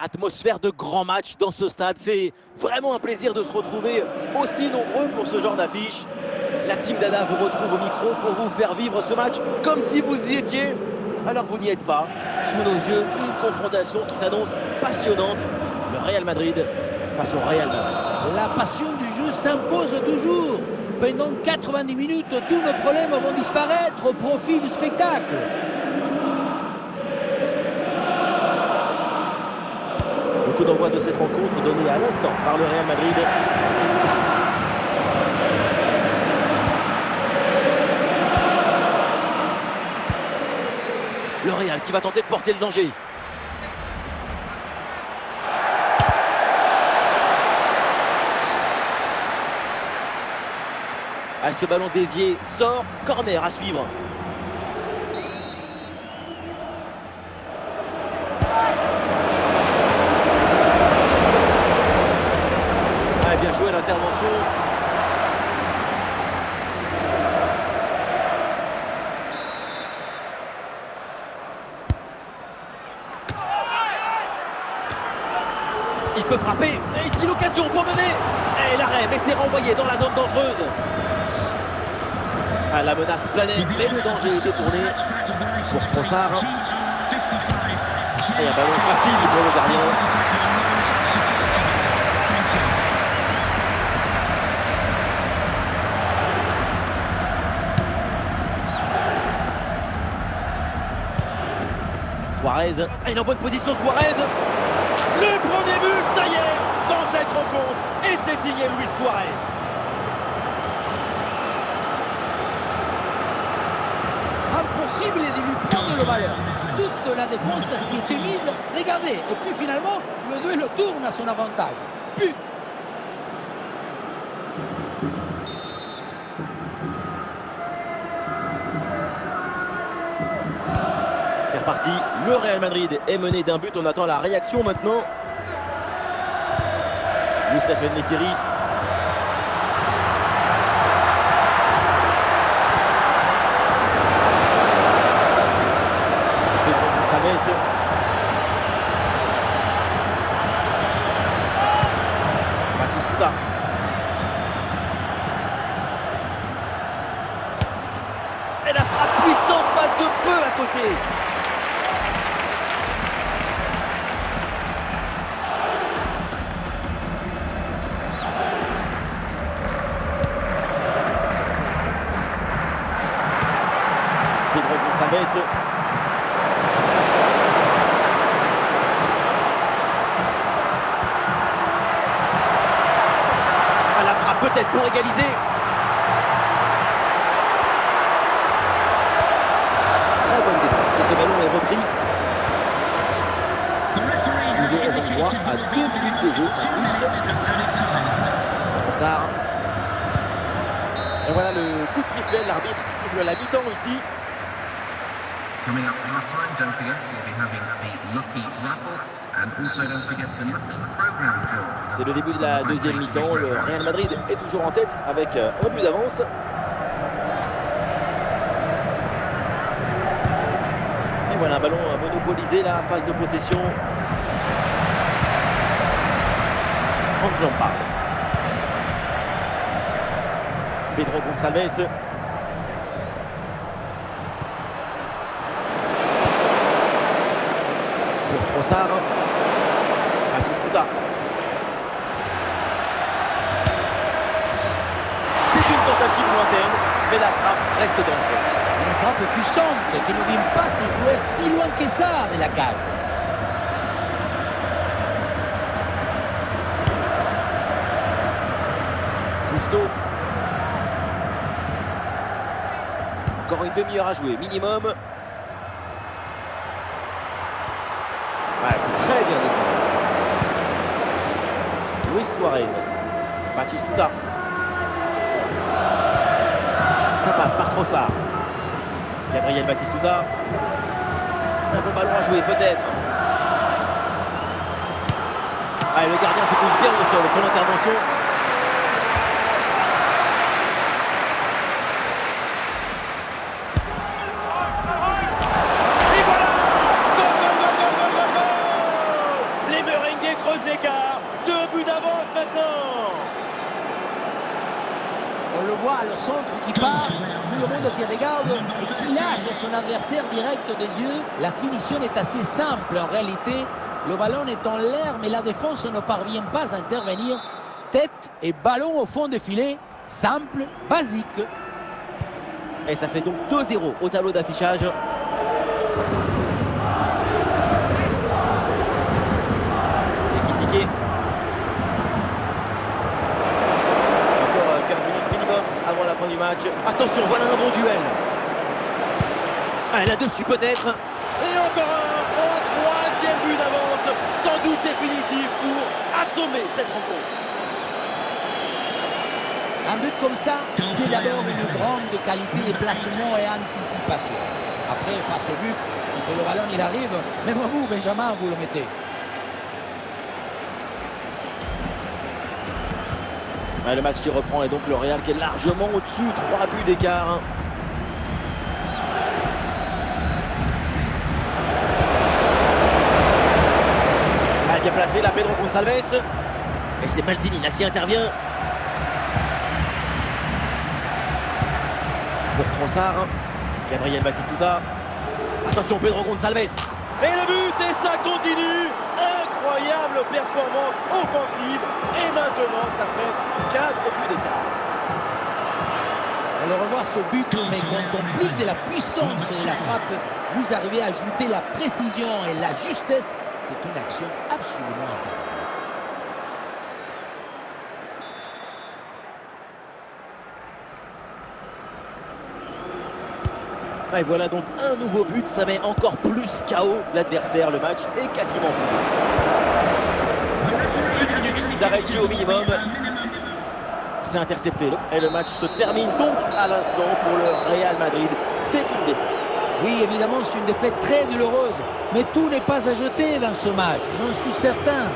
Atmosphère de grand match dans ce stade. C'est vraiment un plaisir de se retrouver aussi nombreux pour ce genre d'affiche. La team Dada vous retrouve au micro pour vous faire vivre ce match comme si vous y étiez. Alors vous n'y êtes pas. Sous nos yeux, une confrontation qui s'annonce passionnante. Le Real Madrid face au Real Madrid. La passion du jeu s'impose toujours. Pendant 90 minutes, tous nos problèmes vont disparaître au profit du spectacle. Le coup d'envoi de cette rencontre donné à l'instant par le Real Madrid. Le Real qui va tenter de porter le danger. À ce ballon dévié, sort, corner à suivre. Ah, bien joué l'intervention. Il peut frapper, et ici l'occasion pour mener. Et l'arrêt, mais c'est renvoyé dans la zone dangereuse. Ah, la menace planait, mais le danger est détourné pour Trossard. Et un ballon facile pour le gardien. Suarez, il est en bonne position Suarez. Le premier but, ça y est, dans cette rencontre. Et c'est signé Luis Suarez. Impossible de lui prendre le ballon. Toute la défense s'y est mise. Regardez. Et puis finalement, le duel tourne à son avantage. But. C'est reparti. Le Real Madrid est mené d'un but. On attend la réaction maintenant. Youssef En-Nesyri. Batistuta. Et la frappe puissante passe de peu à côté. Pedro Gonçalves. Peut-être pour égaliser. Très bonne défense. Et ce ballon est repris. Nous aurons droit à 2 minutes de jeu en plus. Trossard. Et voilà le coup de sifflet. L'arbitre qui siffle la mi-temps ici. Coming up half time, don't forget we'll be having the Lucky Raffle and also don't forget the Lucky Program Draw. C'est le début de la deuxième mi-temps. Le Real Madrid est toujours en tête avec un but d'avance. Et voilà un ballon monopolisé là, phase de possession. Franck Lampard. Pedro Gonçalves. Pour Trossard. Batistuta. C'est une tentative lointaine, mais la frappe reste dangereuse. Une frappe puissante qui ne vient pas se jouer si loin que ça de la cage. Gusto. Encore une demi-heure à jouer, minimum. Ouais, c'est très bien défendu. Luis Suarez. Batistuta. Ça passe par Trossard. Gabriel Batistuta. Un bon ballon à jouer, peut-être. Ah, le gardien se couche bien au sol, son intervention. Et voilà! Goal, goal, goal, goal, goal, goal, goal! Les part, tout le monde qui regarde et qui lâche son adversaire direct des yeux. La finition est assez simple en réalité. Le ballon est en l'air, mais la défense ne parvient pas à intervenir. Tête et ballon au fond des filets. Simple, basique. Et ça fait donc 2-0 au tableau d'affichage. Ekitike. Encore 15 minutes minimum avant la fin du match. Attention, voilà un bon duel. Ah, là-dessus peut-être. Et encore un troisième but d'avance. Sans doute définitif pour assommer cette rencontre. Un but comme ça, c'est d'abord une grande qualité de placement et anticipation. Après, face au but, quand le ballon il arrive, même vous, Benjamin, vous le mettez. Ouais, le match qui reprend et donc le Real qui est largement au-dessus, 3 buts d'écart. Ah, bien placé, la Pedro Gonçalves. Et c'est Maldini là qui intervient. Pour Trossard, Gabriel Batistuta. Attention, Pedro Gonçalves. Et le but, et ça continue. Incroyable performance offensive. Et maintenant, ça fait 4 buts d'écart. On le revoit ce but, mais quand en plus de la puissance de la frappe, vous arrivez à ajouter la précision et la justesse. C'est une action absolument importante. Et voilà donc un nouveau but, ça met encore plus KO l'adversaire. Le match est quasiment plus. Une minute d'arrêt de jeu au minimum. C'est intercepté. Et le match se termine donc à l'instant pour le Real Madrid. C'est une défaite. Oui, évidemment, c'est une défaite très douloureuse. Mais tout n'est pas à jeter dans ce match, j'en suis certain.